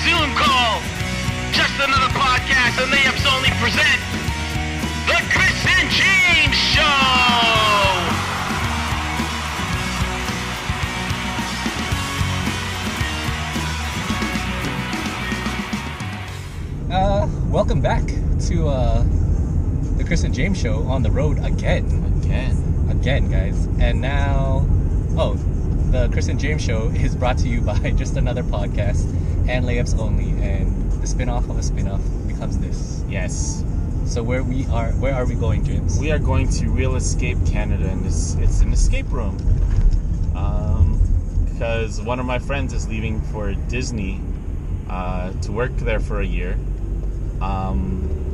Zoom call. Just another podcast, and they only present The Chris and James Show. Welcome back to The Chris and James Show on the road again, guys. And now, the Chris and James Show is brought to you by Just Another Podcast and Layups Only, and the spin-off of a spin-off becomes this. Yes. So where are we going, James? We are going to Real Escape Canada, and it's an escape room. Because one of my friends is leaving for Disney to work there for a year.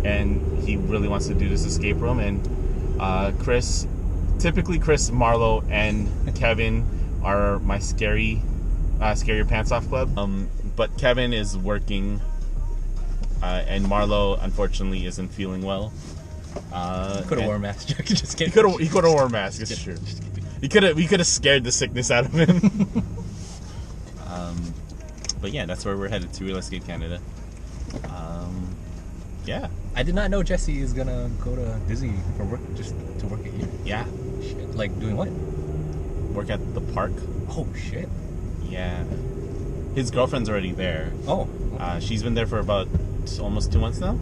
And he really wants to do this escape room. And Chris, Marlo, and Kevin are my Scare Your Pants Off club. But Kevin is working, and Marlo unfortunately isn't feeling well. Could have worn a mask. Just kidding. He could have worn a mask. It's true. We could have scared the sickness out of him. But yeah, that's where we're headed, to Real Escape Canada. Yeah. I did not know Jesse is gonna go to Disney for work, just to work a year. Yeah. Shit. Like doing what? Work at the park. Oh shit. Yeah. His girlfriend's already there. Oh. Okay. She's been there for about almost 2 months now.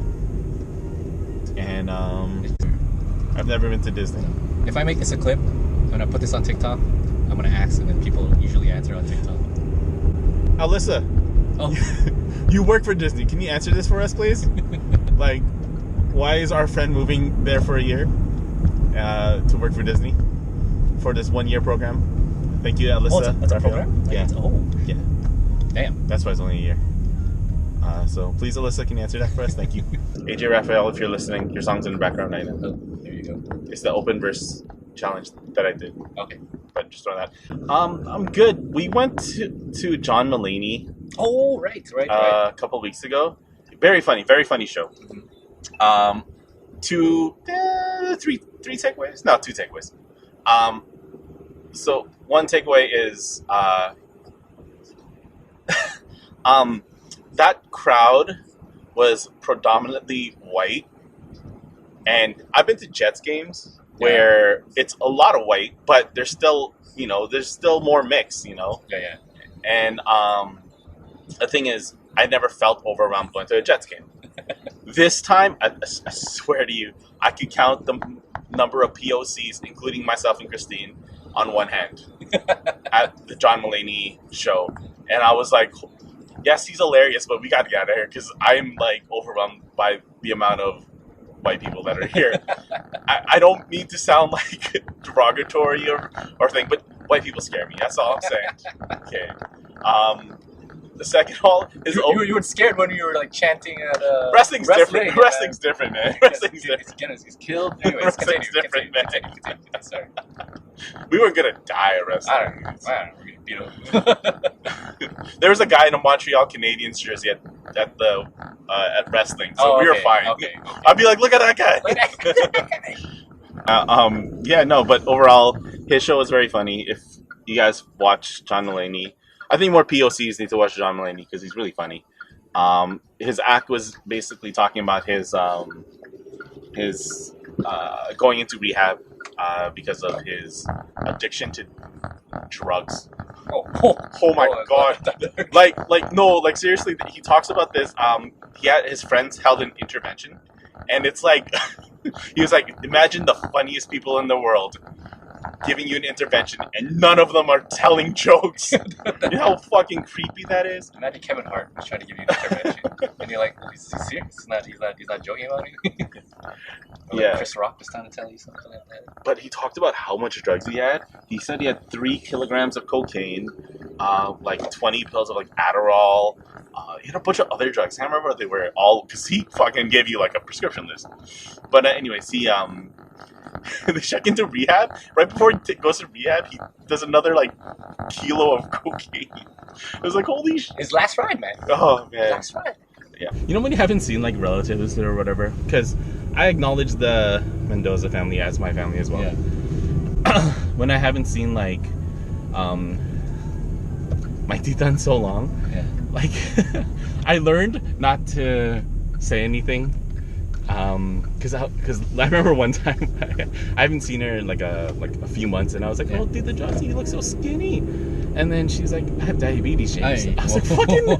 And I've never been to Disney. If I make this a clip, I'm gonna put this on TikTok. I'm gonna ask, and then people usually answer on TikTok. Alyssa. Oh. You work for Disney. Can you answer this for us, please? Like, why is our friend moving there for a year to work for Disney for this 1 year program? Thank you, Alyssa. Oh, that's a program? Like, Yeah. Yeah. Damn. That's why it's only a year. So please, Alyssa, can you answer that for us? Thank you. AJ Raphael, if you're listening, your song's in the background right now. Oh, there you go. It's the open verse challenge that I did. Okay. But just throw that. I'm good. We went to John Mulaney Oh, right. a couple weeks ago. Very funny show. Three takeaways? No, 2 takeaways. So one takeaway is that crowd was predominantly white, and I've been to Jets games where it's a lot of white, but there's still more mix, Yeah. And the thing is, I never felt overwhelmed going to a Jets game. This time, I swear to you, I could count the number of POCs, including myself and Christine, on one hand at the John Mulaney show. And I was like, yes, he's hilarious, but we got to get out of here because I'm like overwhelmed by the amount of white people that are here. I don't mean to sound like derogatory or thing, but white people scare me. That's all I'm saying. Okay. The second all is You were scared when you were like chanting at wrestling's different. Wrestling's different, man. Wrestling's different. He's killed. Anyways, Wrestling's different, man. Continue. Sorry. We weren't gonna die at wrestling. I don't know. We're gonna beat him. There was a guy in a Montreal Canadiens jersey at wrestling, so we were fine. Okay. I'd be like, look at that guy. But overall, his show was very funny. If you guys watch John Mulaney, I think more POCs need to watch John Mulaney because he's really funny. His act was basically talking about his going into rehab because of his addiction to drugs. Oh my god! Seriously, he talks about this. He had his friends held an intervention, and it's like he was like, imagine the funniest people in the world giving you an intervention, and none of them are telling jokes. You know how fucking creepy that is? Imagine Kevin Hart was trying to give you an intervention, and you're like, is he serious? He's not joking about it. Yeah. Chris Rock was trying to tell you something like that. But he talked about how much drugs he had. He said he had 3 kilograms of cocaine, like 20 pills of like Adderall. He had a bunch of other drugs. I can't remember what they were all, because he fucking gave you like a prescription list. But anyways, he they check into rehab. Right before he goes to rehab, he does another like kilo of cocaine. It was like, holy shit. His last ride, man. Oh man. Last ride. Yeah. You know when you haven't seen like relatives or whatever? Because I acknowledge the Mendoza family as my family as well. Yeah. When I haven't seen like my tita in so long. Yeah. Like, I learned not to say anything. Cause I remember one time I haven't seen her in like a few months, and I was like, "Oh, Tita Josie, you look so skinny," and then she's like, "I have diabetes, James." I was like, "Fucking,"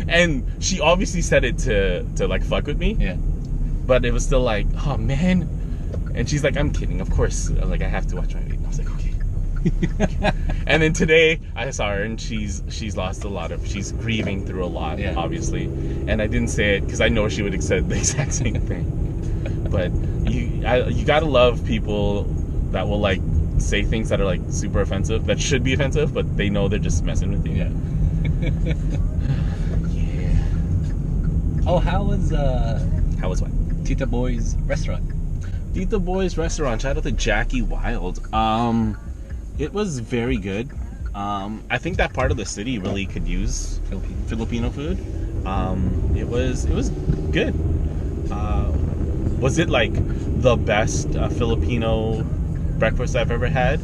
and she obviously said it to like fuck with me. Yeah. But it was still like, "Oh man," and she's like, "I'm kidding, of course." Like, I have to watch my weight. I was like, "Okay." And then today I saw her, and she's lost a lot of. She's grieving through a lot, obviously. And I didn't say it because I know she would have said the exact same thing. But you gotta love people that will like say things that are like super offensive, that should be offensive, but they know they're just messing with you. Yeah. Yeah. Oh, how was what? Tita Boy's restaurant? Tita Boy's restaurant. Shout out to Jackie Wild. It was very good. I think that part of the city really could use Filipino food. It was good. Was it like the best Filipino breakfast I've ever had?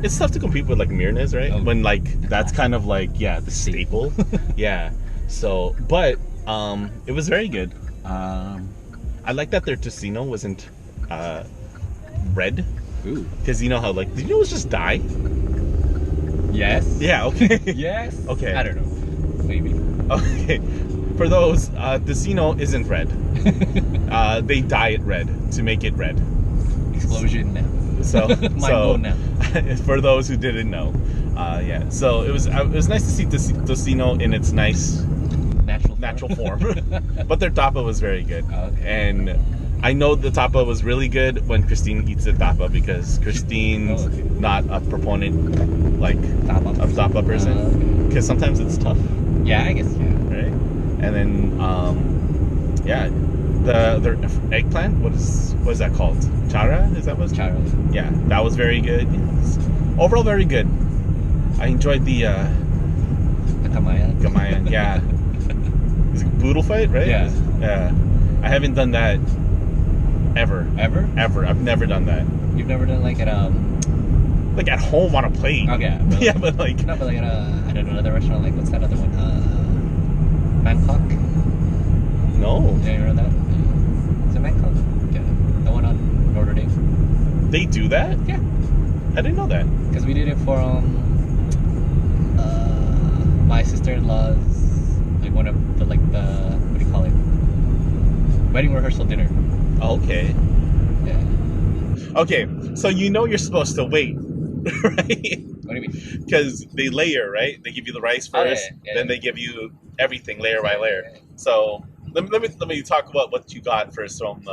It's tough to compete with like Mirna's, right? Oh. When like that's kind of like the staple. Yeah. So, but it was very good. I like that their tocino wasn't red. Ooh. Because you know how like, did you know it was just dye? Yes. Yeah. Okay. Yes. Okay. I don't know. Maybe. Okay. For those, tocino isn't red. They dye it red to make it red. Explosion now. So, blown now. For those who didn't know, yeah. So it was nice to see tocino in its nice natural form. But their tapa was very good, and I know the tapa was really good when Christine eats the tapa, because Christine's not a proponent like of tapa person, because sometimes it's tough. Yeah, I guess. Yeah. Right. And then the eggplant. What is that called? Chara? Is that what's Chara? Yeah, that was very good. Overall, very good. I enjoyed the Kamayan. Kamayan. Yeah. Is it Boodle Fight, right? Yeah. Yeah. I haven't done that ever. Ever. I've never done that. You've never done like at like at home on a plate. Okay. But yeah, but like no, but like at I don't know, another restaurant. Like what's that other one? Bangkok. no. Yeah, you remember that? Is it Bangkok? Yeah, the one on Notre Dame. They do that? Yeah. I didn't know that. Because we did it for my sister-in-law's, like one of the what do you call it? Wedding rehearsal dinner. Okay. Yeah. Okay, so you know you're supposed to wait, right? What do you mean? Because they layer, right? They give you the rice first, then they give you everything layer by layer. Yeah. So let me talk about what you got first from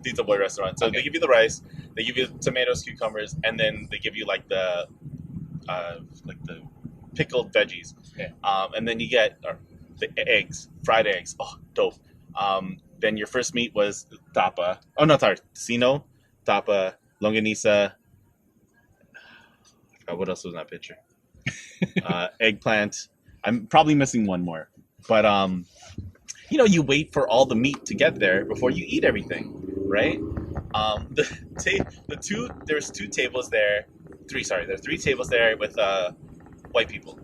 Tita Boy restaurant. So they give you the rice, they give you tomatoes, cucumbers, and then they give you like the pickled veggies. Yeah. And then you get the eggs, fried eggs. Oh, dope. Then your first meat was tapa. Oh no, sorry, tocino, tapa, longanisa. What else was in that picture? Eggplant. I'm probably missing one more, but you wait for all the meat to get there before you eat everything, right? There's two tables there. There's three tables there with white people.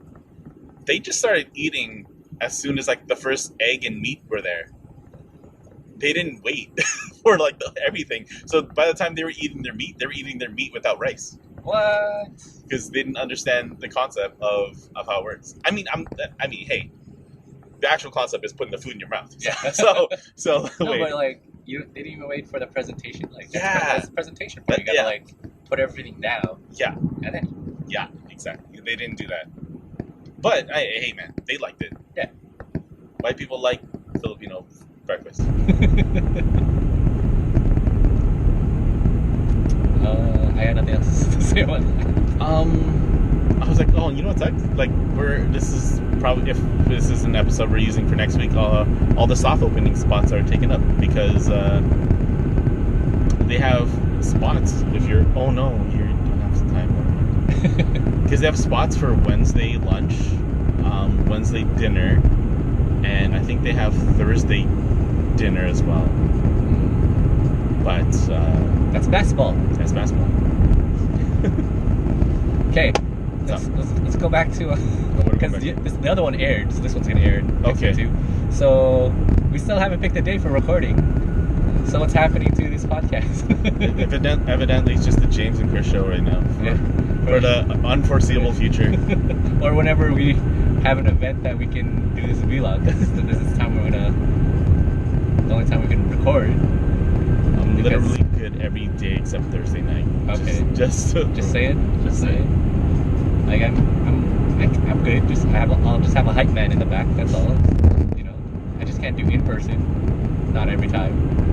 They just started eating as soon as like the first egg and meat were there. They didn't wait for like everything. So by the time they were eating their meat, they were eating their meat without rice. What? Because they didn't understand the concept of how it works. I mean, hey, the actual concept is putting the food in your mouth. Yeah. So No, wait. but like they didn't even wait for the presentation. Like Yeah. that's the presentation part. You gotta like put everything down. Yeah. And then Yeah, exactly. They didn't do that. But hey, man, they liked it. Yeah. White people like Filipino breakfast. I had nothing else to say about that. I was like, oh, you know what's like this is probably, if this is an episode we're using for next week, all the soft opening spots are taken up because they have spots. If you're, oh no, you don't have some time. Because they have spots for Wednesday lunch, Wednesday dinner, and I think they have Thursday dinner as well. But That's basketball. that's basketball. Okay. let's go back to because the other one aired, so this one's gonna air next Okay. week too. So we still haven't picked a day for recording. So what's happening to this podcast? Evidently, it's just the James and Chris show right now for the unforeseeable future. Or whenever we have an event that we can do this vlog. This is the only time we can record. I'm literally good every day except Thursday night. Okay. Just say it. Just say it. Like I'm good. I'll just have a hype man in the back. That's all. You know, I just can't do in person. Not every time.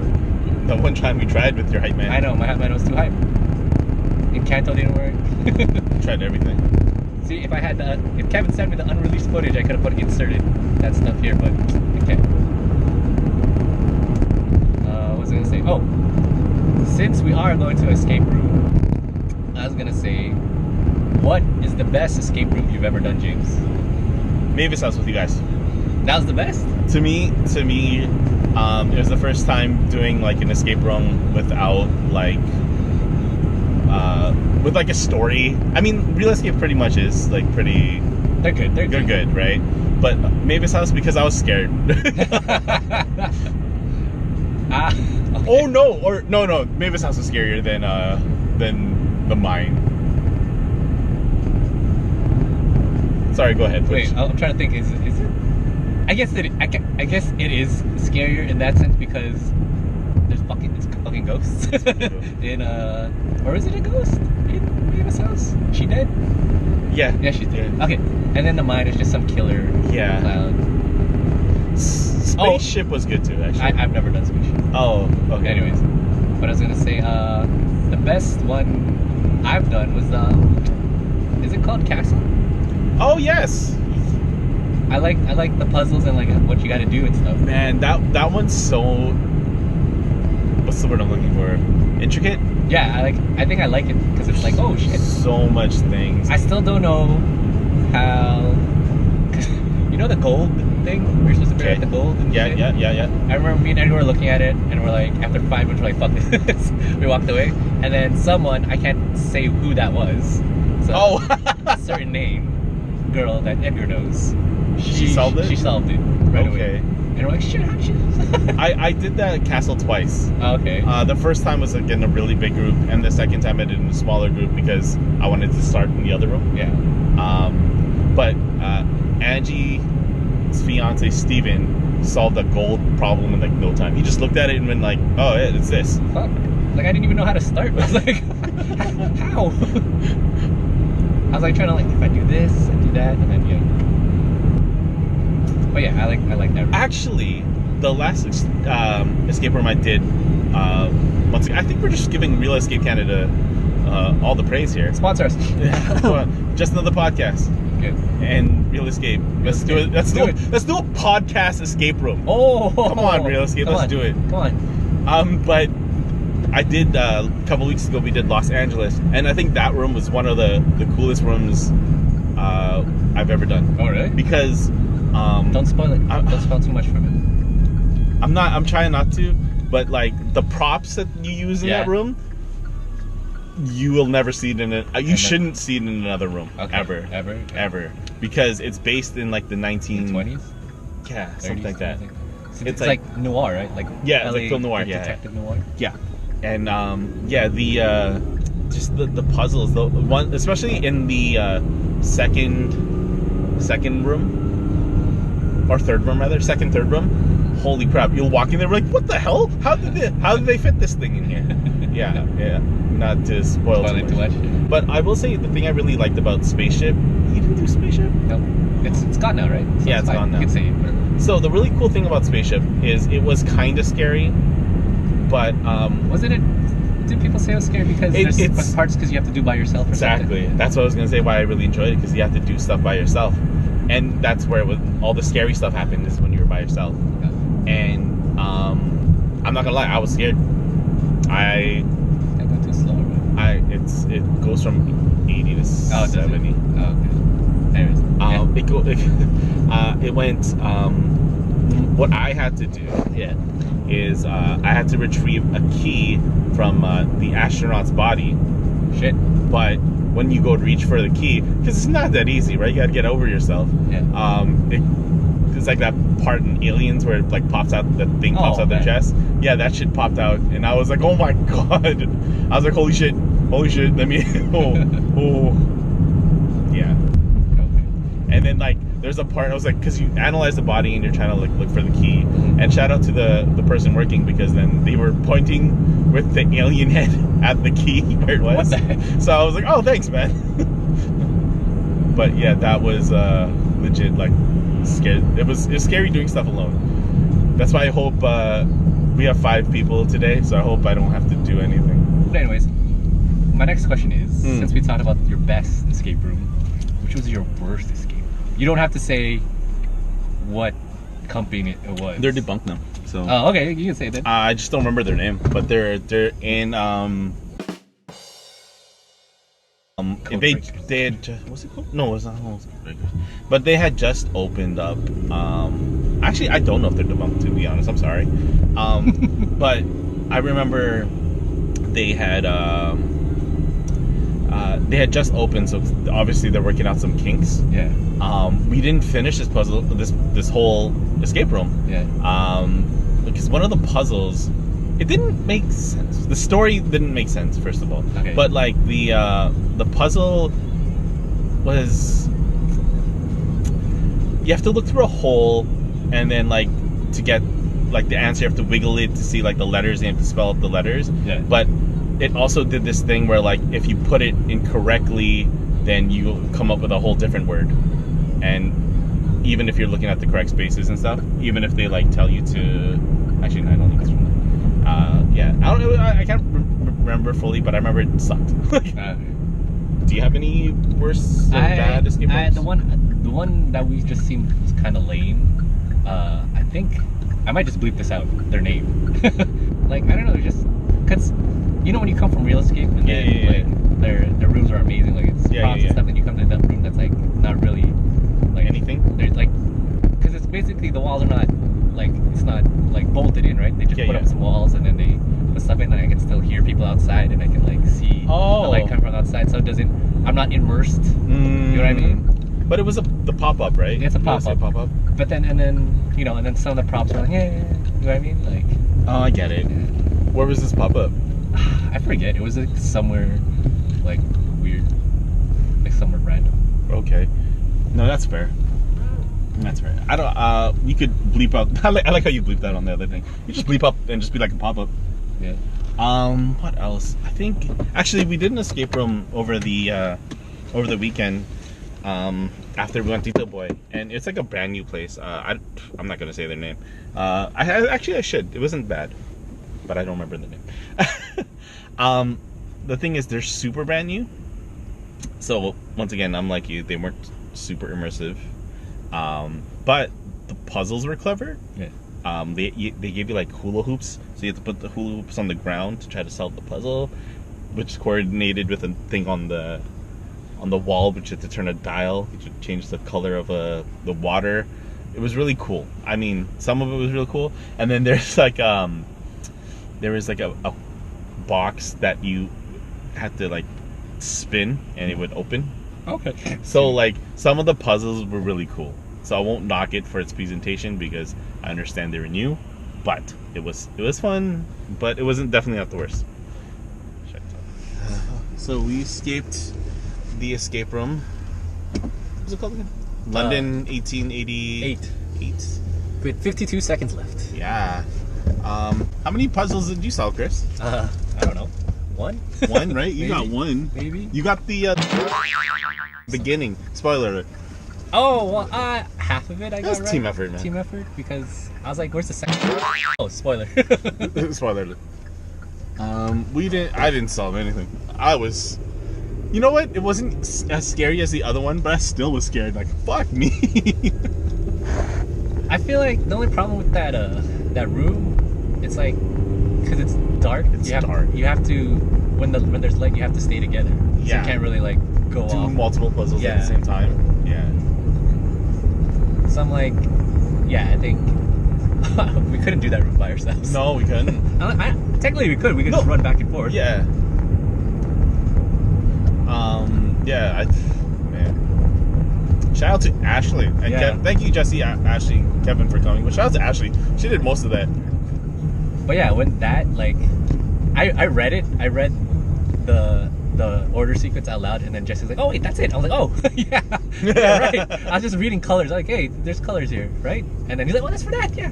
The one time we tried with your hype man. I know my hype man was too hype. In Kanto didn't work. Tried everything. See, if Kevin sent me the unreleased footage, I could have inserted that stuff here, but I can't. What was I gonna say? Oh, since we are going to escape room, I was gonna say, what is the best escape room you've ever done, James? Mavis House with you guys. That was the best? To me, it was the first time doing like an escape room without like, with like a story. I mean, Real Escape pretty much is like pretty. They're good. They're good, right? But Mavis House, because I was scared. Okay. Oh no! No. Mavis House is scarier than the mine. Sorry, go ahead. Wait, I'm trying to think. Is it? I guess it is scarier in that sense because it's fucking ghosts. Or is it a ghost in Mavis House? She dead? Yeah, she's dead. Okay, and then the mine is just some killer cloud. Spaceship was good too, actually. I've never done spaceship. Oh, okay. Anyways, but I was gonna say the best one I've done was is it called Castle? Oh yes. I like the puzzles and like what you got to do and stuff. Man, that one's so. What's the word I'm looking for? Intricate. Yeah, I think I like it because it's like, oh shit, so much things. I still don't know how. You know the gold thing? We're supposed to bury the gold and shit? Yeah. I remember me and Eddie were looking at it and we're like, after 5 minutes, we're like, fuck this. We walked away. And then someone, I can't say who that was. So, a certain name, girl that Edgar knows. She solved it? She solved it right away. And we're like, shit, how did she? I did that castle twice. Oh, okay. The first time was like in a really big group, and the second time I did it in a smaller group because I wanted to start in the other room. Yeah. But Angie's fiance Steven solved a gold problem in like no time. He just looked at it and went like, oh, yeah, it's this. Fuck. Like I didn't even know how to start. I was like, how? I was like trying to like, if I do this and do that, and then But yeah, I like that. Actually, the last escape room I did, once again, I think we're just giving Real Escape Canada all the praise here. Sponsor us. Just another podcast. Good. And Real Escape. Let's do it. Let's do a podcast escape room. Oh, come on, Real Escape. Let's do it. Come on. But I did a couple weeks ago. We did Los Angeles, and I think that room was one of the coolest rooms I've ever done. Oh, really? Because don't spoil it. Don't spoil too much from it. I'm trying not to, but like the props that you use in that room, you will never see it in it. You shouldn't see it in another room ever, because it's based in like the 1920s. Yeah, 30s, something like that. It's like noir, right? Like it's like film noir. Detective noir. Yeah, and the just the puzzles, the one especially in the second room. Or third room rather, third room. Holy crap! You'll walk in there, like, what the hell? How did they fit this thing in here? Yeah. Not to spoil too much. But I will say the thing I really liked about Spaceship. You didn't do Spaceship? No, it's gone now, right? So it's gone now. You can say it. So the really cool thing about Spaceship is it was kind of scary, but wasn't it? Did people say it was scary because there's parts because you have to do by yourself? Or exactly. Something? That's what I was gonna say. Why I really enjoyed it, because you have to do stuff by yourself. And that's where all the scary stuff happened, is when you were by yourself. Yeah. And I'm not gonna lie, I was scared. I go too slow. Right? It goes from 80 to 70. Oh, okay. Anyways, it went. What I had to do is I had to retrieve a key from the astronaut's body. Shit. But when you go to reach for the key, because it's not that easy, right? You got to get over yourself. Yeah. It's like that part in Aliens where it like pops out, the thing pops out their chest. Yeah, that shit popped out, and I was like, oh my god! I was like, holy shit! Let me. Yeah. Okay. And then like there's a part I was like, because you analyze the body and you're trying to like look for the key. And shout out to the person working, because then they were pointing with the alien head at the key where it was. What the heck? So I was like, oh, thanks, man. But yeah, that was legit like scary. It was scary doing stuff alone. That's why I hope we have 5 people today, so I hope I don't have to do anything. But anyways, my next question is, since we talked about your best escape room, which was your worst escape? You don't have to say what company it was. They're debunked now. So. Oh, okay. You can say that. I just don't remember their name, but they're in they had what's it called? No, it's not Codebreakers. But they had just opened up. Actually, I don't know if they're debunked, to be honest. I'm sorry. But I remember they had just opened, so obviously they're working out some kinks. Yeah. We didn't finish this puzzle, this whole escape room. Yeah. Because one of the puzzles, it didn't make sense. The story didn't make sense, first of all. Okay. But like the puzzle was, you have to look through a hole, and then like to get like the answer, you have to wiggle it to see like the letters, and you have to spell out the letters. Yeah. But it also did this thing where like if you put it incorrectly, then you come up with a whole different word. And even if you're looking at the correct spaces and stuff, even if they like tell you to, actually no, I don't think it's from yeah, I don't know, I can't remember fully, but I remember it sucked. Do you have any worse or bad escape rooms? The one that we just seemed was kind of lame. I think I might just bleep this out. Their name, like I don't know, just because you know when you come from Real Escape and like their rooms are amazing, like it's props and stuff, and you come to that room that's like not really like anything. There's like, because it's basically the walls are not like, it's not like bolted in, right? They just put up some walls and then they put stuff in, and I can still hear people outside, and I can like see the light coming from outside, so it doesn't, I'm not immersed. You know what I mean? But it was the pop-up, right? It's a pop-up. But then and then some of the props were like, yeah, you know what I mean? Like, oh, I get it. Where was this pop-up? I forget. It was like somewhere like weird, like somewhere random. Okay. No, that's fair. That's fair. I don't. You could bleep out. I like how you bleeped that on the other thing. You just bleep up and just be like a pop-up. Yeah. What else? I think actually we did an escape room over the weekend. After we went to Detail Boy, and it's like a brand new place. I'm not gonna say their name. I should. It wasn't bad, but I don't remember the name. The thing is, they're super brand new. So once again, I'm like you. They weren't super immersive. But the puzzles were clever. Yeah. They gave you like hula hoops, so you have to put the hula hoops on the ground to try to solve the puzzle, which is coordinated with a thing on the wall, which you have to turn a dial, which would change the color of the water. It was really cool. I mean, some of it was really cool. And then there's like there was like a box that you had to like spin and it would open. Okay. So like some of the puzzles were really cool. So I won't knock it for its presentation because I understand they were new, but it was fun, but it wasn't definitely not the worst. So we escaped the escape room. What's it called again? London 1888. With 52 seconds left. Yeah. How many puzzles did you solve, Chris? I don't know. One, right? You got one. Maybe. You got the beginning. Spoiler alert. Oh, well, half of it I got right. That was team effort, man. Team effort, because I was like, where's the second? Oh, spoiler. Spoiler alert. I didn't solve anything. You know what? It wasn't as scary as the other one, but I still was scared. Like, fuck me. I feel like the only problem with that room, it's like, because it's dark. You have to, when there's light, you have to stay together. So you can't really like go do off. multiple puzzles at the same time. Yeah. So I'm like, I think we couldn't do that room by ourselves. No, we couldn't. Technically, we could. We could just run back and forth. Yeah. Yeah, man. Shout out to Ashley and Kevin. Thank you, Jesse, Ashley, Kevin for coming. But shout out to Ashley. She did most of that. But yeah, when that, like, I read it. I read the order sequence out loud, and then Jesse's like, "Oh wait, that's it." I was like, "Oh, yeah, yeah, right." I was just reading colors. I was like, "Hey, there's colors here, right?" And then he's like, "Well, that's for that, yeah."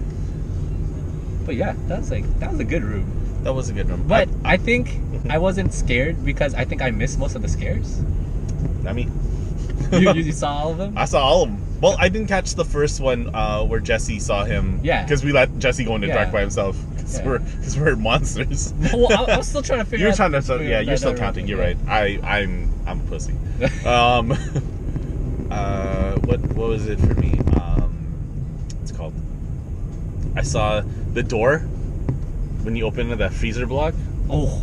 But yeah, that was a good room. That was a good room. But I think I wasn't scared because I think I missed most of the scares. I mean, you saw all of them? I saw all of them. Well, I didn't catch the first one where Jesse saw him. Yeah. Because we let Jesse go in the dark by himself. Because we're monsters. Well, I was still trying to figure out. You're trying to. Yeah, you're still counting. You're right. I'm a pussy. What was it for me? It's called. I saw the door when you open the freezer block. Oh.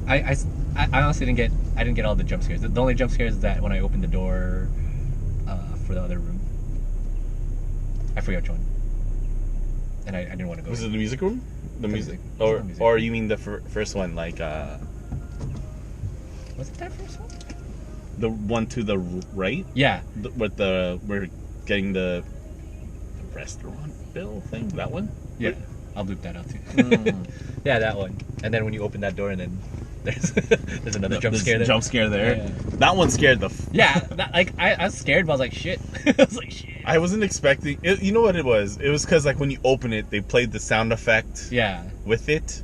I honestly didn't get all the jump scares. The only jump scares is that when I opened the door for the other room. I forget which one. And I didn't want to go. Was it the music room? The music. Music. Or you mean the first one, like was it that first one? The one to the right? Yeah. We're getting the restaurant bill thing. That one? Yeah. I'll loop that out too. Yeah, that one. And then when you open that door, and then there's another jump scare there. Jump scare there. Yeah. That one scared the. I was scared, but I was like, shit. I was like, shit. I wasn't expecting. You know what it was? It was because like when you open it, they played the sound effect. Yeah. With it.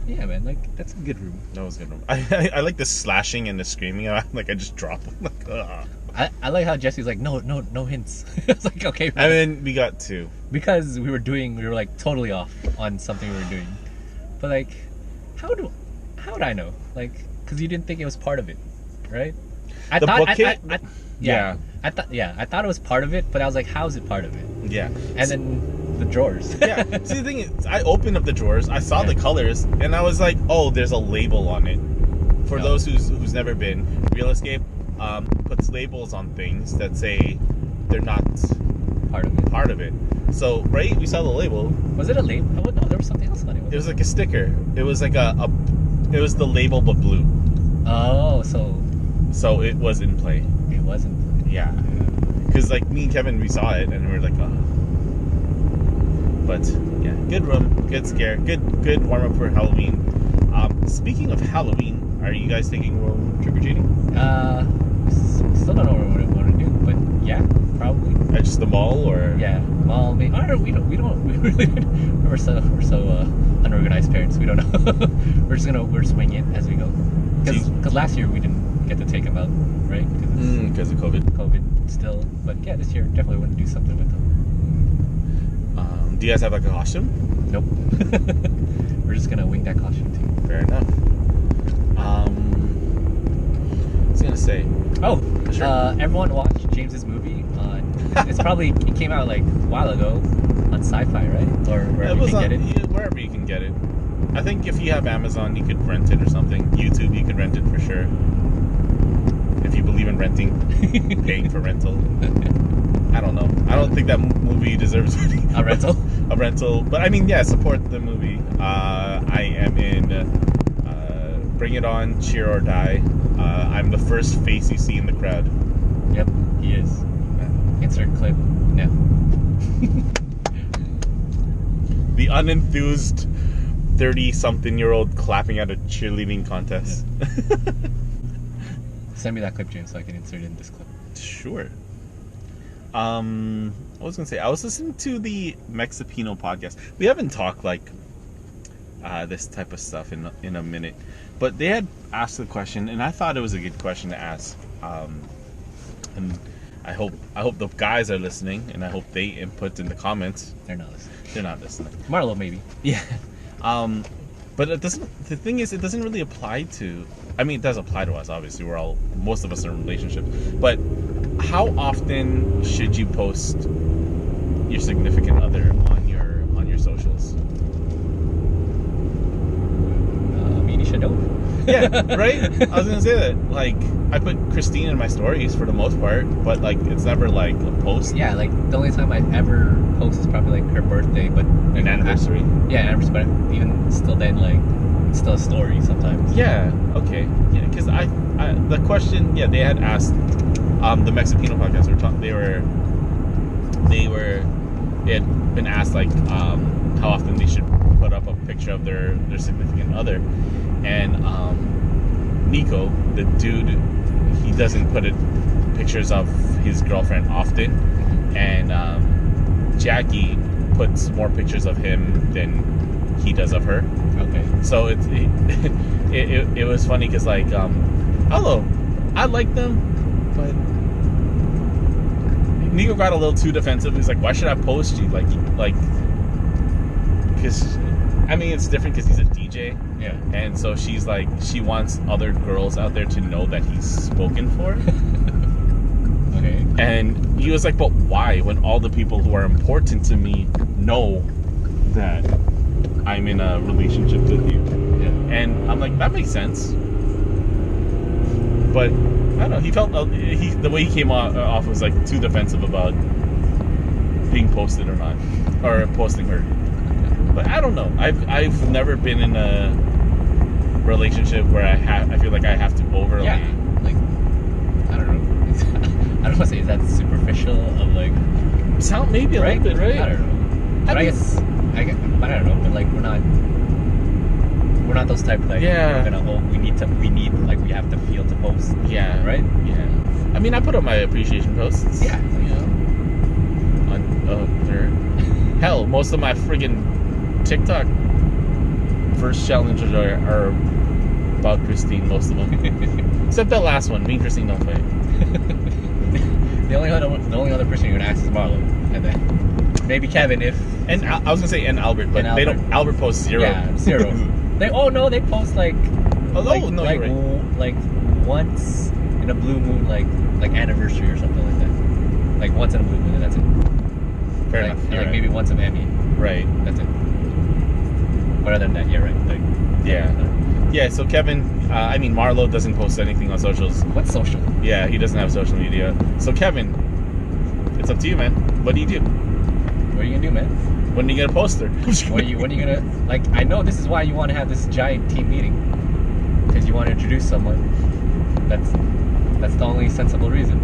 Yeah, man. Like that's a good room. That was a good room. I like the slashing and the screaming. Like I just drop them. Like, ugh. I like how Jesse's like, no hints. It's like, okay. And then we got two. Because we were like totally off on something we were doing. But like, how would I know? Like, because you didn't think it was part of it, right? I thought it was part of it, but I was like, how is it part of it? Yeah. And then the drawers. Yeah. See, the thing is, I opened up the drawers, I saw the colors, and I was like, oh, there's a label on it. For those who's never been, Real Escape puts labels on things that say they're not part of it. So, right, we saw the label. Was it a label? Oh, no, there was something else on it. It was like a sticker. It was like it was the label but blue. Oh, so it was in play. It was in play. Yeah. Because like me and Kevin, we saw it and we were like, oh. But yeah, good room, good scare, good warm up for Halloween. Speaking of Halloween, are you guys taking trick or treating? Still don't know what we want to do, but yeah, probably. At just the mall or? Yeah, mall. We really we're so unorganized parents. We don't know. we're just winging it as we go. Because last year we didn't get to take them out, right? Because of COVID. COVID still, but yeah, this year definitely want to do something with them. Do you guys have like a costume? Nope. We're just gonna wing that costume too. Fair enough. I was gonna say. Oh, sure. Everyone watched James's movie on. It came out like a while ago on Sci-Fi, right? Or wherever you can get it. Yeah, wherever you can get it. I think if you have Amazon, you could rent it or something. YouTube, you could rent it for sure. If you believe in renting, paying for rental. I don't know. I don't think that movie deserves a rental. A rental, but I mean, yeah, support the movie. I am in Bring It On, Cheer or Die. I'm the first face you see in the crowd. Yep, he is. Insert clip. No. The unenthused 30-something-year-old clapping at a cheerleading contest. Yeah. Send me that clip, James, so I can insert it in this clip. Sure. I was gonna say, I was listening to the Mexipino podcast. We haven't talked like this type of stuff in a minute, but they had asked the question, and I thought it was a good question to ask. And I hope the guys are listening, and I hope they input in the comments. They're not listening. They're not listening. Marlo, maybe. Yeah. But it doesn't. The thing is, it doesn't really apply to. I mean, it does apply to us. Obviously, most of us are in relationships. But how often should you post your significant other on your socials? I mean, you should know. Yeah, right? I was gonna say that. Like, I put Christine in my stories for the most part, but like, it's never like a post. Yeah, like the only time I ever post is probably like her birthday, but an anniversary. Yeah, anniversary. But even still, then like it's still a story sometimes. Yeah. Okay. Yeah. Because the question, they had asked, the Mexipino podcast. They had been asked like how often they should put up a picture of their significant other, and Nico, the dude, he doesn't put pictures of his girlfriend often, and Jackie puts more pictures of him than he does of her. Okay. So it was funny because like hello, I like them, but Nico got a little too defensive. He's like, why should I post you? Like because I mean it's different because he's a DJ. Yeah. And so she's like, she wants other girls out there to know that he's spoken for. Okay. And he was like, but why? When all the people who are important to me know that I'm in a relationship with you. Yeah. And I'm like, that makes sense. But I don't know. He felt the way he came off was like too defensive about being posted or not, or posting her. But I don't know. I've never been in a relationship where I feel like I have to overlay. Yeah. Like, I don't know. I don't want to say is that superficial of like. Sound maybe a little bit, right? I don't know. But I guess, but I don't know. But like, we're not those type like. Yeah. We're gonna. We need like we have to feel to post. Yeah. Right. Yeah. I mean, I put up my appreciation posts. Yeah. You know. Hell, most of my friggin' TikTok first challenges are about Christine. Most of them, except that last one. Me and Christine don't fight. The only other person you're gonna ask is Marlo, and then maybe Kevin if. And I was gonna say and Albert, but And they Albert. don't. Albert posts 0. Yeah, 0. They post like. Oh, like, no, like, you're right. like once in a blue moon, like anniversary or something like that. Like once in a blue moon, and that's it. Fair like, enough. and You're like right. maybe once of Emmy. Right. That's it. But other than that, yeah, right. Like, Yeah. Yeah. So Kevin, I mean Marlo doesn't post anything on socials. what's social? Yeah, he doesn't have social media. So Kevin, it's up to you, man. What do you do? What are you gonna do, man? When are you gonna post her? When are you gonna like? I know this is why you want to have this giant team meeting because you want to introduce someone. That's the only sensible reason.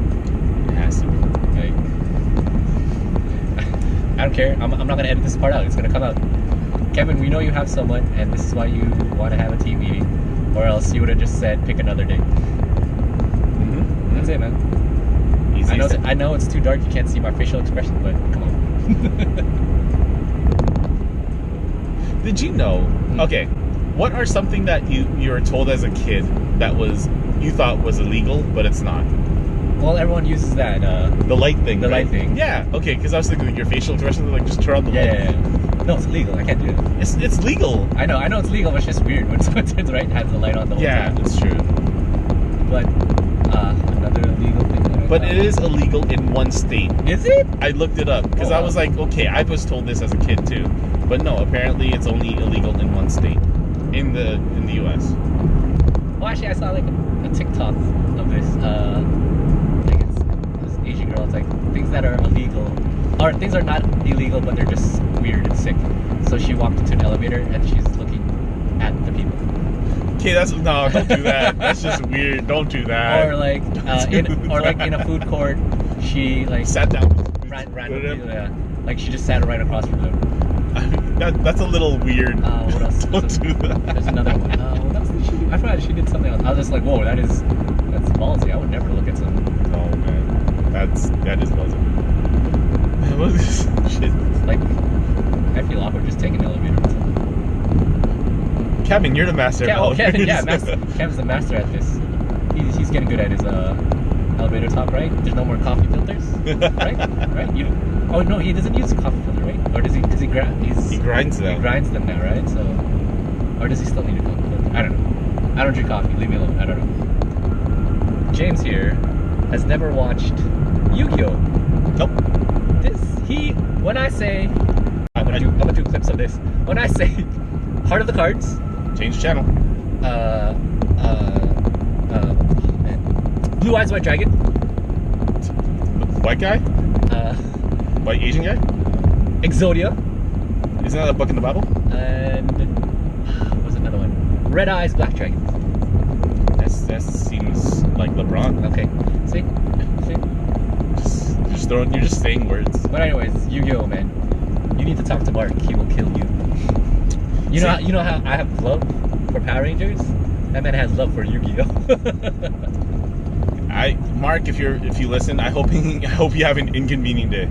It has to be. Like, I don't care. I'm not gonna edit this part out. It's gonna come out. Kevin, we know you have someone, and this is why you want to have a team meeting, or else you would have just said pick another day. Mm-hmm. That's it, man. Easy. I know it's too dark. You can't see my facial expression, but come on. Did you know? Okay, what are something that you were told as a kid that you thought was illegal, but it's not? Well, everyone uses that. The light thing. The right? light thing. Yeah. Okay, because I was thinking like, your facial expression like just turn on the light. Yeah. No, it's illegal. I can't do it. It's legal. I know it's legal, but it's just weird when someone turns right and has the light on the whole Yeah, time. that's true. But another illegal thing. That I But thought- it is illegal in one state. Is it? I looked it up because Oh, I wow. was like, okay, I was told this as a kid too, but no, apparently it's only illegal in one state, in the U.S. Well, actually, I saw like a TikTok of this. I think it's this Asian girl. It's like things that are illegal, or things are not illegal, but they're just weird and sick. So she walked into an elevator and she's looking at the people. Okay, no, don't do that. That's just weird. Don't do that. Or like in a food court, she like Sat down. ran with people, yeah. Like she just sat right across from them. That's a little weird. What else? Don't do that. There's another one. What else did she do? I forgot she did something else. I was just like, whoa, that's ballsy. I would never look at someone. Oh man, that is buzzing. What is this shit? Like, I feel awkward just taking an elevator. Kevin, you're the master. of Kevin, yeah, elevators. Kevin's the master at this. He's getting good at his elevator talk, right? There's no more coffee filters, right? Right? Oh no, he doesn't use a coffee filter, right? Or does he? He grinds He grinds them. He grinds them now, right? So, or does he still need a coffee filter? I don't know. I don't drink coffee. Leave me alone. I don't know. James here has never watched Yu-Gi-Oh. Nope. When I say, I'm gonna do clips of this. When I say Heart of the Cards, Change channel. Blue Eyes White Dragon, White guy? White Asian guy? Exodia, Isn't that a book in the Bible? and what was another one? Red Eyes Black Dragon. That seems like LeBron. Okay. See? You're just saying words. But anyways, Yu-Gi-Oh, man. You need to talk to Mark. He will kill you. You know how I have love for Power Rangers? That man has love for Yu-Gi-Oh. Mark, if you listen, I hope you have an inconvenient day.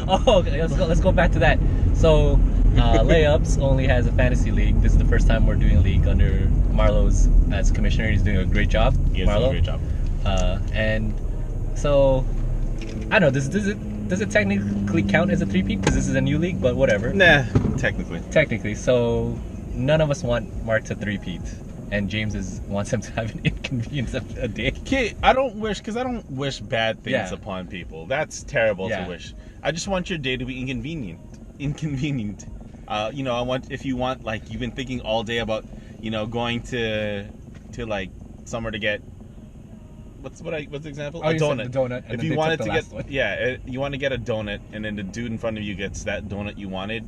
Oh, okay, let's go back to that. So, Layups only has a fantasy league. This is the first time we're doing a league under Marlo's as commissioner. He's doing a great job. He's doing a great job. And so, I don't know. Does it technically count as a 3-peat? Because this is a new league, but whatever. Nah, technically. Technically. So, none of us want Mark to 3-peat. And James wants him to have an inconvenience of a day. Okay, I don't wish bad things upon people. That's terrible to wish. I just want your day to be inconvenient. If you want, like, you've been thinking all day about, going to like somewhere to get what's the example? Oh, a donut. The donut. If you wanted to get you want to get a donut, and then the dude in front of you gets that donut you wanted.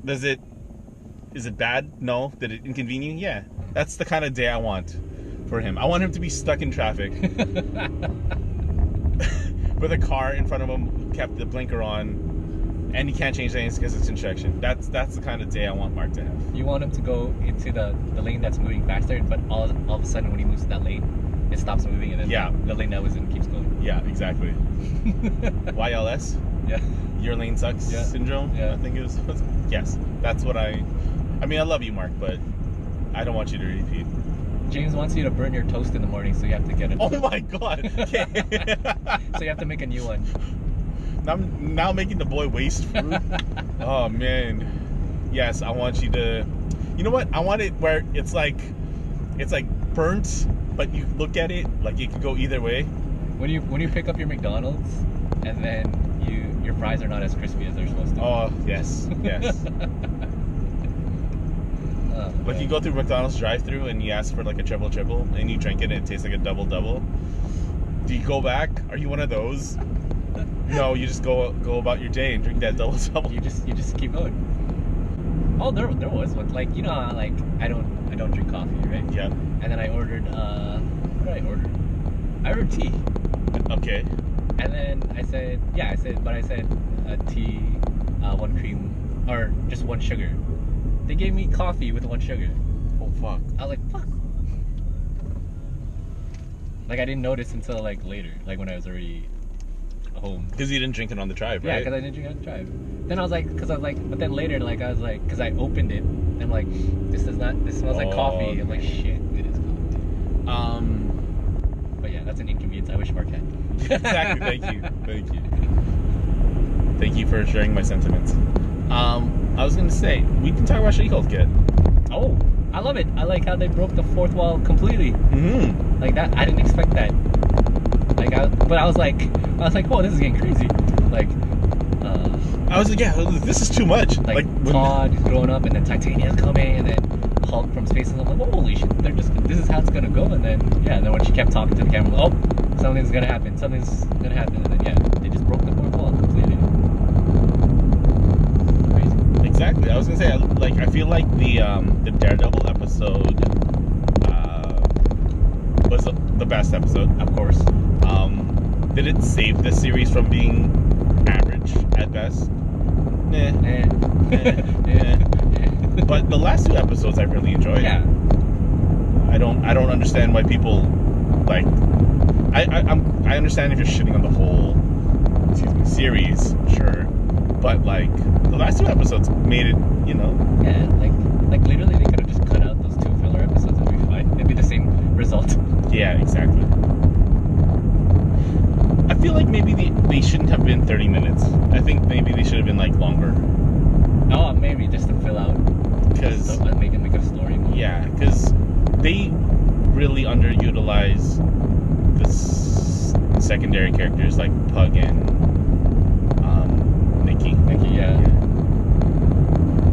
Is it bad? No. Did it inconvenient? Yeah. That's the kind of day I want for him. I want him to be stuck in traffic with a car in front of him kept the blinker on, and he can't change lanes because it's injection. That's the kind of day I want Mark to have. You want him to go into the lane that's moving faster, but all of a sudden when he moves to that lane, it stops moving, and then the lane that was in keeps going. Yeah, exactly. YLS? Yeah. Your lane sucks syndrome? Yeah. I think it was. Yes. That's what I love you, Mark, but I don't want you to repeat. James wants you to burn your toast in the morning, so you have to get it. Oh my god! Okay. So you have to make a new one. Now making the boy waste food. Oh man. Yes, I want you to. You know what? I want it where it's like burnt, but you look at it like it could go either way. When you pick up your McDonald's, and then your fries are not as crispy as they're supposed to. Oh yes. Like you go through McDonald's drive-thru and you ask for like a triple and you drink it and it tastes like a double. Do you go back? Are you one of those? No, you just go about your day and drink that double. You just keep going. Oh, there was one. Like, you know how, like, I don't drink coffee, right? Yeah. And then I ordered what did I order? I ordered tea. Okay. And then I said tea, 1 cream, or just 1 sugar. They gave me coffee with 1 sugar. Oh fuck. I was like, fuck. Like, I didn't notice until like later, like when I was already home. Because you didn't drink it on the drive, right? Yeah, because I didn't drink it on the drive. Then I was like, but then later, like I was like, because I opened it, and I'm like, this smells like coffee. Okay. I'm like, shit, it is coffee. But yeah, that's an inconvenience. I wish Mark had. Exactly. Thank you for sharing my sentiments. I was gonna say, we can talk about She-Hulk yet. Oh, I love it. I like how they broke the 4th wall completely. Mm-hmm. Like that, I didn't expect that. Like, I was like, whoa, this is getting crazy. Like, I was like, yeah, this is too much. Like Todd growing up, and then Titania's coming, and then Hulk from space, and I'm like, holy shit, this is how it's gonna go. And then when she kept talking to the camera, oh, something's gonna happen, and then they just broke the 4th wall completely. Exactly. I was gonna say, I feel like the Daredevil episode was the best episode, of course. Did it save the series from being average at best? Nah. But the last 2 episodes I really enjoyed. Yeah. I don't understand why people like. I understand if you're shitting on the whole series, sure. But like the last 2 episodes made it, Yeah, like literally they could have just cut out those 2 filler episodes and it'd be fine. It'd be the same result. Yeah, exactly. I feel like maybe they shouldn't have been 30 minutes. I think maybe they should have been like longer. Oh, maybe just to fill out. Because make a story more. Yeah, because they really underutilize the secondary characters like Pug and Nikki, yeah.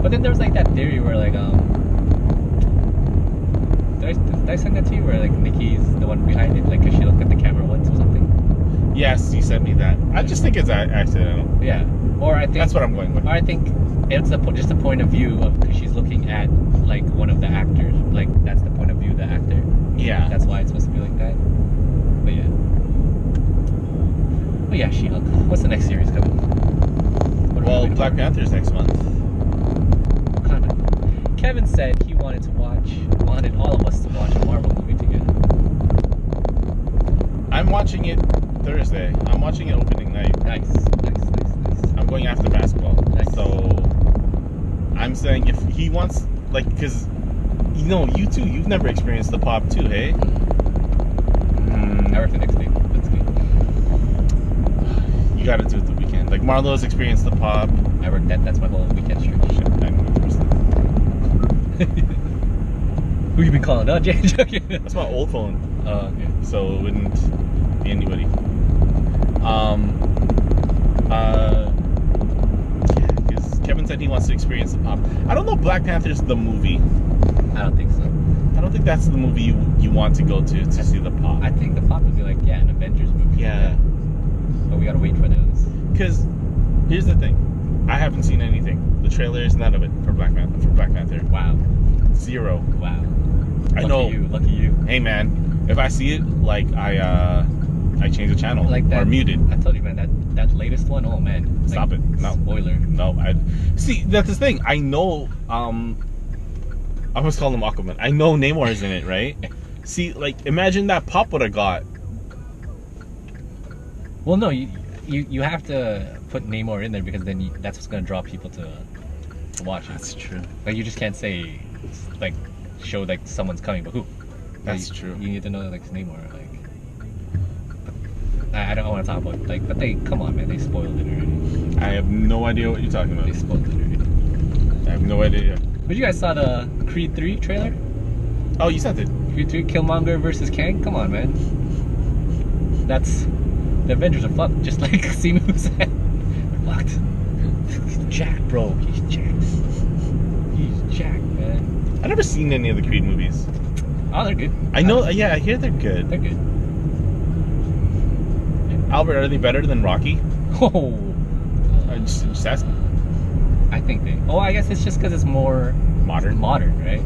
But then there was like that theory where like did I send that to you where like Nikki's the one behind it, like cause she looked at the camera once or something? Yes, you sent me that. I just think it's accidental. Yeah. Or I think That's what I'm going with. Or I think it's just a point of view of because she's looking at like one of the actors. Like that's the point of view of the actor. Yeah. That's why it's supposed to be like that. But yeah. But yeah, She-Hulk. What's the next series coming? What are we Well, waiting Black for? Panther's next month. Kevin said he wanted all of us to watch a Marvel movie together. I'm watching it Thursday. I'm watching it opening night. Nice. I'm going after basketball. Nice. So I'm saying if he wants, like, because you too, you've never experienced the pop too, hey? I work the next day. That's good. You got to do it the weekend. Like Marlo's experienced the pop. I work that's my whole weekend stretch. Shit, I know the person. Who you been calling? Oh, Jay. Joking. That's my old phone, Oh, okay. so it wouldn't be anybody. Because Kevin said he wants to experience the pop. I don't know. Black Panther's the movie. I don't think so. I don't think that's the movie you want to go to see the pop. I think the pop would be like, yeah, an Avengers movie. Yeah. But we gotta wait for those. Because here's the thing, I haven't seen anything. The trailer is none of it for Black Panther. Wow. Zero. Wow. I know. Lucky you. Hey man, if I see it, like I change the channel Like that. or mute it. I told you, man, that latest one, oh man. Stop it. No. Spoiler. No, I see. That's the thing. I know. I almost call him Aquaman. I know Namor is in it, right? See, like, imagine that pop would have got. Well, no, you have to put Namor in there because then that's what's gonna draw people to watch it. That's true. Like you just can't say like show like someone's coming, but who? That's Like, true. You need to know like it's Namor. Like I don't want to talk about like, but they come on, man, they spoiled it already. I have no idea what you're talking They about. spoiled it already. I have no idea. But you guys saw the Creed 3 trailer? Oh, you sent it. Creed 3 Killmonger versus Kang? Come on, man. That's the Avengers are fucked, just like Simu said. They're fucked. He's jacked, bro. He's jacked. He's jacked, man. I've never seen any of the Creed movies. Oh, they're good. I know. Yeah, I hear they're good. They're good. Albert, are they better than Rocky? Oh. Just ask. I think they. Oh, I guess it's just because it's more Modern. modern, right?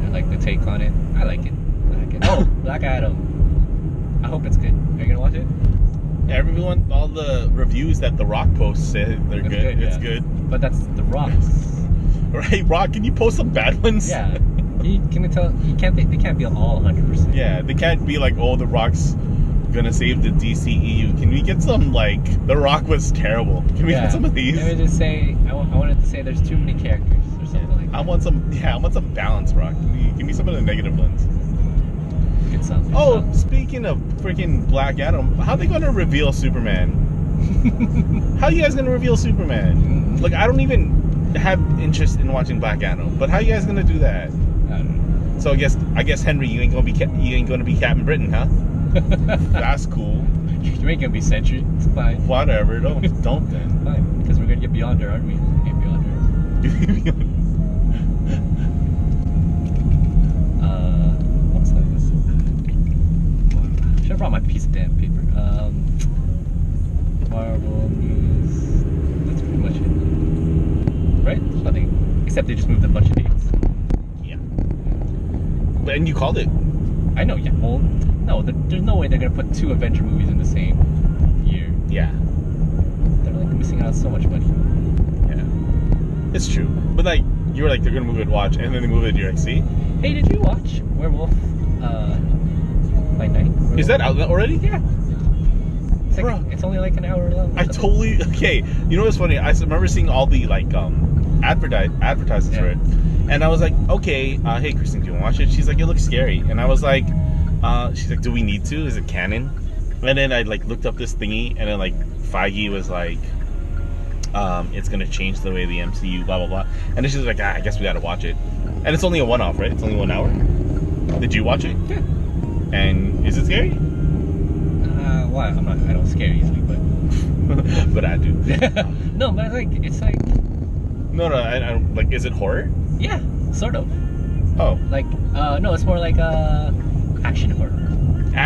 I like the take on it. I like it. Oh, Black Adam. I hope it's good. Are you gonna watch it? Everyone, all the reviews that The Rock posts say they're It's good. It's yeah. good. But that's The Rock's. Right, Rock? Can you post some bad ones? Yeah. Can we tell? They can't be all 100%. Yeah, they can't be like, oh, The Rock's gonna save the DCEU. Can we get some like The Rock was terrible? Can we get some of these? Let me just say, I wanted to say there's too many characters or something like that. I want some balance, Rock. Give me some of the negative ones. Good something. Oh, speaking of freaking Black Adam, how are they gonna reveal Superman? How are you guys gonna reveal Superman? Like, I don't even have interest in watching Black Adam, but how are you guys gonna do that? I don't know. So I guess Henry, you ain't gonna be Captain Britain, huh? That's cool. You ain't gonna be Sentry. It's fine. Whatever. Don't then. Fine. Because we're gonna get Beyonder, aren't we? Get Beyonder. What's that? Should have brought my piece of damn paper. Marvel news. That's pretty much it. Right? There's nothing. Except they just moved a bunch of dates. Yeah. But and you called it. I know, yeah. Well, no, there's no way they're gonna put 2 Avenger movies in the same year. Yeah. They're like missing out on so much money. Yeah. It's true. But like you were like they're gonna move it watch and then they move it you're like, see? Hey, did you watch Werewolf by Night? Is that out already? Yeah. It's like Bro. it's only like an hour long. I totally okay. You know what's funny? I remember seeing all the like advertisements for it, and I was like, okay, hey Kristen, do you want to watch it? She's like, it looks scary, and I was like, she's like, do we need to? Is it canon? And then I like looked up this thingy, and then like Feige was like, it's gonna change the way the MCU, blah blah blah, and then she's like, I guess we gotta watch it, and it's only a one-off, right? It's only 1 hour. Did you watch it? Yeah. And is it scary? Why? I don't scare easily, but But I do. no, but it's like No, I don't, like, is it horror? yeah, sort of. Oh, Like no, it's more like action horror.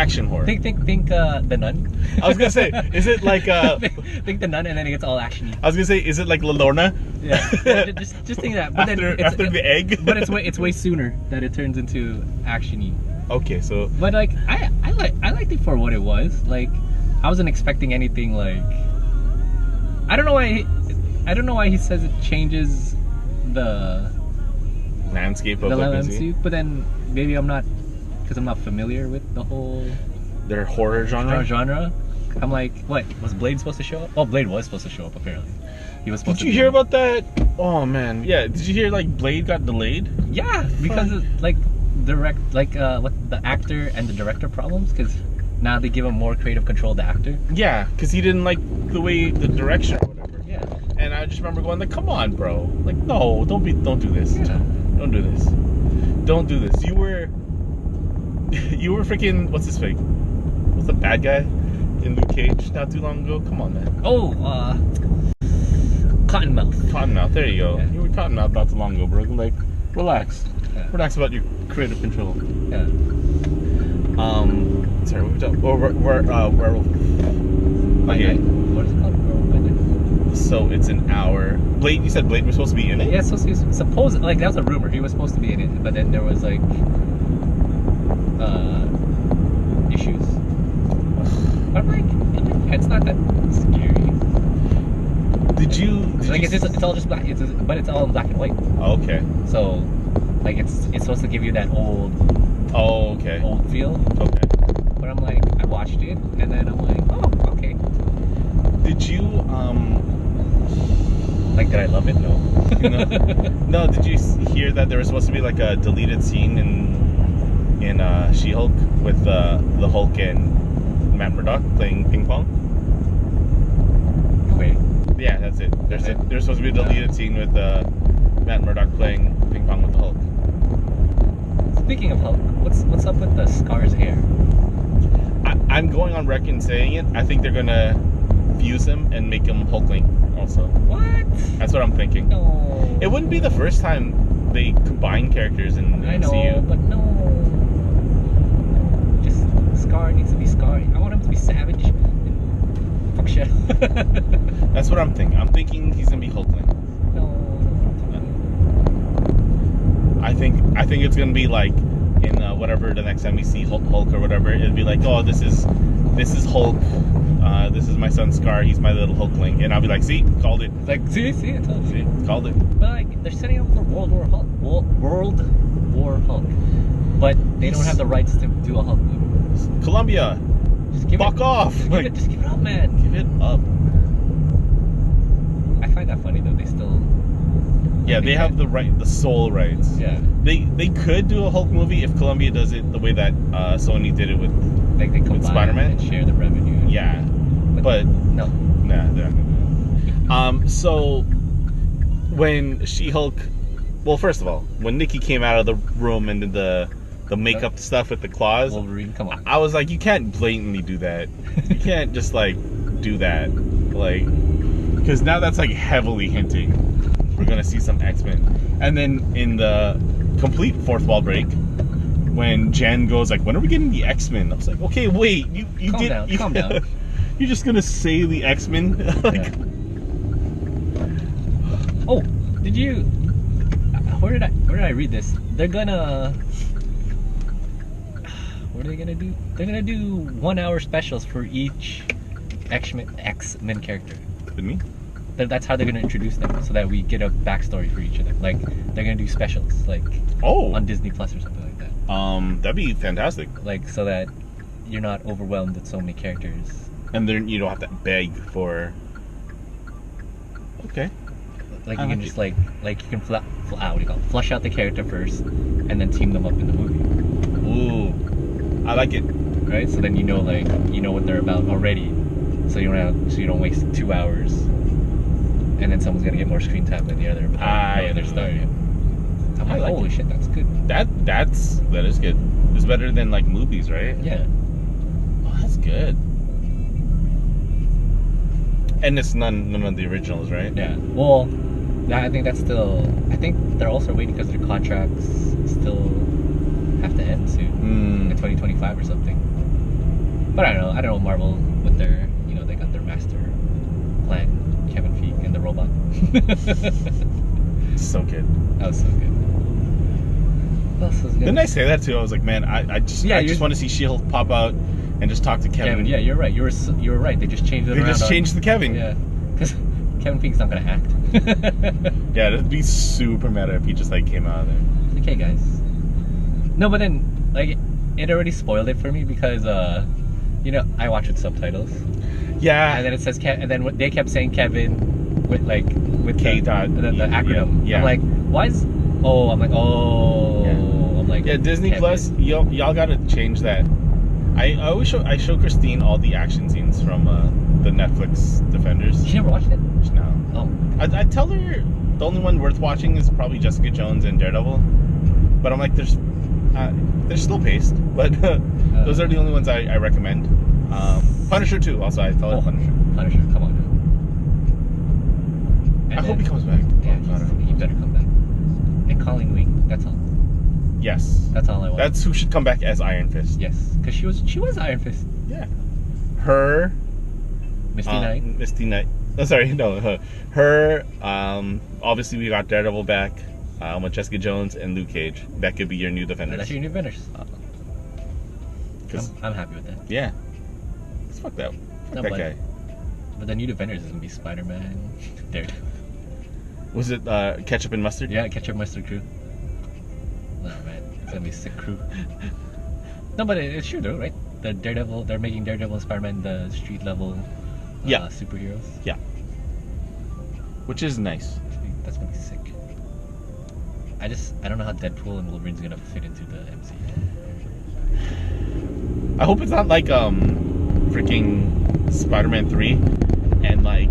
action horror. Think the Nun. I was gonna say, is it like think the Nun, and then it gets all actiony. I was gonna say, is it like La Lorna? Yeah, well, just think that. But after then after the egg. but it's way sooner that it turns into actiony. Okay, so But like I liked it for what it was. Like I wasn't expecting anything like. I don't know why he says it changes the landscape of the like landscape, but then maybe I'm not because I'm not familiar with the whole their horror genre. I'm like, what was Blade supposed to show up? Well, Blade was supposed to show up apparently. He was supposed Did to. you hear about that? Oh man, yeah. Did you hear like Blade got delayed? Yeah, because of, like what the actor and the director problems because now they give him more creative control to the actor. Yeah, because he didn't like the way the direction or whatever. Yeah. And I just remember going like, "Come on, bro! Like, no, don't do this. Yeah. Don't do this. Don't do this. You were freaking what's his fake? What's the bad guy in Luke Cage not too long ago? Come on, man. Oh, Cottonmouth. Cottonmouth. There you go. Yeah. You were Cottonmouth not too long ago, bro. Like, relax. Yeah. Relax about your creative control. Yeah. Sorry, what we talking? Werewolf. Okay. What is it called? So it's an hour. Blade. You said Blade was supposed to be in it. Yeah, so he's supposed like that was a rumor. He was supposed to be in it, but then there was like issues. But I'm like, it's not that scary. Did you Like it's all just black. But it's all in black and white. Okay. So like it's supposed to give you that old Okay. feel. Okay. But I'm like, I watched it and then I'm like, oh, okay. Did you Like, did I love it? No. No, did you hear that there was supposed to be like a deleted scene in She-Hulk with the Hulk and Matt Murdock playing ping pong? Wait. Yeah, that's it. There's supposed to be a deleted scene with Matt Murdock playing ping pong with the Hulk. Speaking of Hulk, what's up with the Scar's hair? I'm going on record saying it. I think they're gonna fuse him and make him Hulkling also. What? That's what I'm thinking. No. It wouldn't be the first time they combine characters in the I know, MCU. but no. Just Scar needs to be Scar. I want him to be savage. And fuck shit. That's what I'm thinking. I'm thinking he's gonna be Hulkling. No. I think it's gonna be like in whatever the next time we see Hulk or whatever, it'll be like, oh, this is Hulk. This is my son Scar. He's my little Hulkling, and I'll be like, see, called it. Like, see, I told you. See, called it. But like, they're setting up for World War Hulk, but they don't have the rights to do a Hulk movie. Columbia, Just give fuck it, off! Just give it up, man. Give it up. I find that funny though. They still. Yeah, they have the sole rights. Yeah. They could do a Hulk movie if Columbia does it the way that Sony did it with. Like they combine Spider-Man? and share the revenue. Yeah, but no. nah, they're not gonna do that. So when She-Hulk, well, first of all, when Nikki came out of the room and did the makeup stuff with the claws, Wolverine, come on. I was like, you can't blatantly do that. You can't just like do that, like, because now that's like heavily hinting we're gonna see some X-Men. And then in the complete fourth wall break, when Jen goes like, when are we getting the X-Men? I was like, okay, wait, you Calm down. You're just gonna say the X-Men? Like, Yeah. Oh, did you? Where did I read this? They're gonna. What are they gonna do? They're gonna do 1 hour specials for each X-Men character. with me? That's how they're gonna introduce them, so that we get a backstory for each of them. Like they're gonna do specials, like Oh, on Disney Plus or something like that. that'd be fantastic. Like so that you're not overwhelmed with so many characters. And then you don't have to beg for. Okay. Like I you can like just like you can what do you call it? Flush out the character first, and then team them up in the movie. Ooh, I like it. Right? So then you know what they're about already. So you don't waste 2 hours, and then someone's gonna get more screen time than the other. I their story. I'm like, like holy it. shit, that's good. That is good. It's better than like movies, right? Yeah. Oh, that's good. And it's none of the originals, right? Yeah. Well, I think that's still. I think they're also waiting because their contracts still have to end soon, in 2025 or something. But I don't know Marvel with their, they got their master plan, Kevin Feige and the robot. So good. That was so good. What else was good? Didn't I say that too? I was like, man, I just want to see She-Hulk pop out and just talk to Kevin. Yeah, you're right. You were right. They just changed it They around. just changed the Kevin. Yeah, because Kevin Feige's not gonna act. Yeah, it'd be super meta if he just like came out of there. Okay, guys. No, but then like it already spoiled it for me because I watch with subtitles. Yeah. And then it says and then they kept saying Kevin with K the dot acronym. Yeah. I'm like, why is? Oh, I'm like, oh. Yeah. I'm like, yeah, Disney Kevin. Plus, y'all gotta change that. I always show Christine all the action scenes from the Netflix Defenders. You never watched it? No. Oh. I tell her the only one worth watching is probably Jessica Jones and Daredevil, but I'm like, they're still paced, but those are the only ones I recommend. Punisher too. Also, I tell her Punisher. Punisher, come on now. I hope he comes back. Yeah, he better come back. And Colleen Wing, that's all. Yes. That's all I want. That's who should come back as Iron Fist. Yes, because she was Iron Fist. Yeah. Her. Misty Knight. Misty Knight. Oh, sorry, no. Her. Obviously, we got Daredevil back. With Jessica Jones and Luke Cage. That could be your new Defenders. That's your new Defenders. I'm happy with that. Yeah. Fuck that. Fuck that guy. But the new Defenders is gonna be Spider-Man, Daredevil. Was it Ketchup and Mustard? Yeah, Ketchup Mustard crew. Oh man, it's gonna be a sick crew. No, but it's true though, right? The Daredevil, they're making Daredevil and Spider-Man the street level superheroes. Yeah. Which is nice. That's gonna be sick. I don't know how Deadpool and Wolverine's gonna fit into the MCU. I hope it's not like freaking Spider-Man 3 and like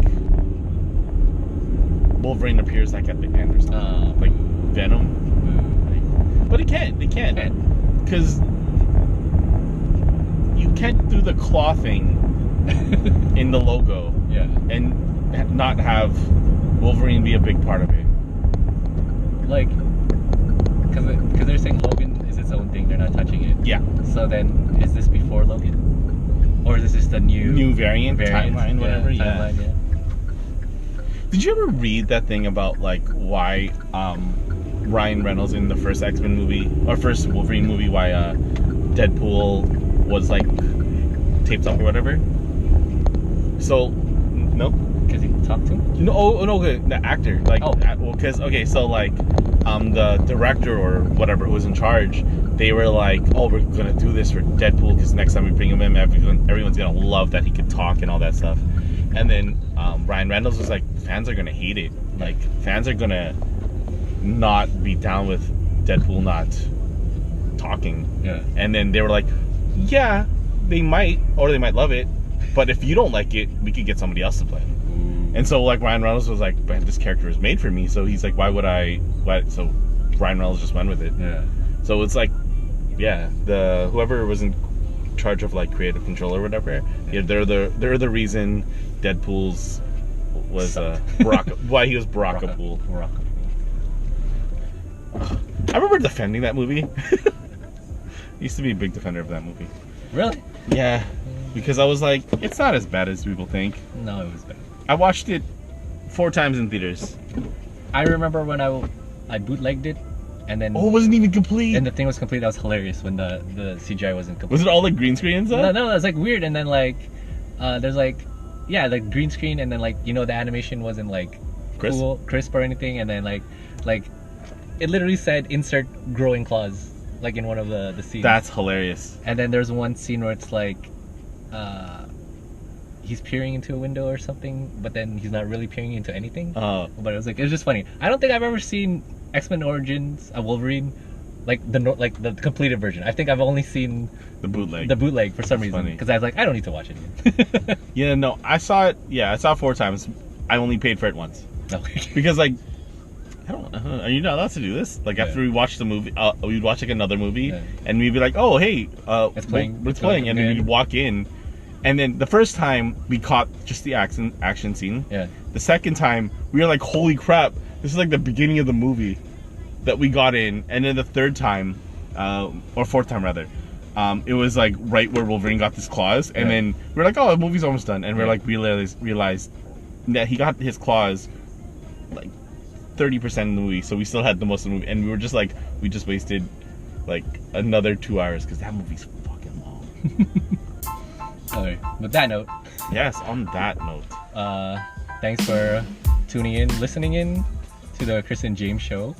Wolverine appears like at the end or something. Like Venom. But it can't. They can't. Because you can't do the claw thing in the logo. Yeah. And not have Wolverine be a big part of it. Like, because they're saying Logan is its own thing. They're not touching it. Yeah. So then, is this before Logan? Or is this just a new variant timeline, whatever? Timeline, yeah. Did you ever read that thing about like why Ryan Reynolds in the first X-Men movie or first Wolverine movie, why Deadpool was like taped up or whatever? So, no. Because he talked to him? No, the actor. Like, because so like, the director or whatever who was in charge, they were like, oh, we're gonna do this for Deadpool because next time we bring him in, everyone's gonna love that he could talk and all that stuff. And then Ryan Reynolds was like, fans are gonna hate it. Like, fans are gonna not be down with Deadpool not talking. Yeah. And then they were like, yeah, they might, or they might love it, but if you don't like it, we could get somebody else to play. And so like Ryan Reynolds was like, man, this character is made for me. So he's like, so Ryan Reynolds just went with it. Yeah. So it's like, yeah, whoever was in charge of like creative control or whatever, they're the reason Deadpool's was why he was Barakapool. I remember defending that movie. Used to be a big defender of that movie. Really? Yeah, because I was like, it's not as bad as people think. No, it was bad. I watched it 4 times in theaters. I remember when I bootlegged it, and then it wasn't even complete. And the thing was complete. That was hilarious when the CGI wasn't complete. Was it all like green screen and stuff? No, it was like weird. And then like, there's like, like green screen, and then like the animation wasn't like crisp or anything, and then like it literally said insert growing claws like in one of the scenes. That's hilarious. And then there's one scene where it's like, he's peering into a window or something, but then he's not really peering into anything. But it was just funny. I don't think I've ever seen X-Men Origins Wolverine like the completed version. I think I've only seen the bootleg. For some reason, because I was like, I don't need to watch it again. Yeah, no, I saw it. Yeah, I saw it 4 times. I only paid for it once. Because like, I don't. Are you not allowed to do this? Like after we watched the movie, we'd watch like another movie, and we'd be like, oh hey, it's playing, and then we'd walk in. And then the first time we caught just the action scene. Yeah. The second time we were like, holy crap, this is like the beginning of the movie that we got in. And then the third time, or fourth time rather, It was like right where Wolverine got his claws, and then we're like, oh, the movie's almost done, and we're like realized that he got his claws like 30% of the movie, so we still had the most of the movie, and we were just like, we just wasted like another 2 hours because that movie's fucking long. Alright, with that note, Yes, on that note, thanks for tuning in, listening in to the Chris and James show.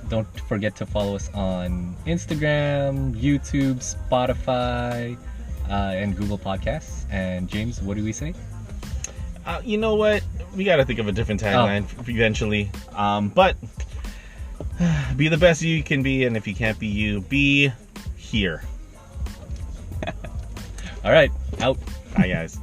Don't forget to follow us on Instagram, YouTube, Spotify, and Google Podcasts. And James, what do we say? you know what? We got to think of a different tagline eventually. But be the best you can be, and if you can't be you, be here. All right, out. Bye, guys.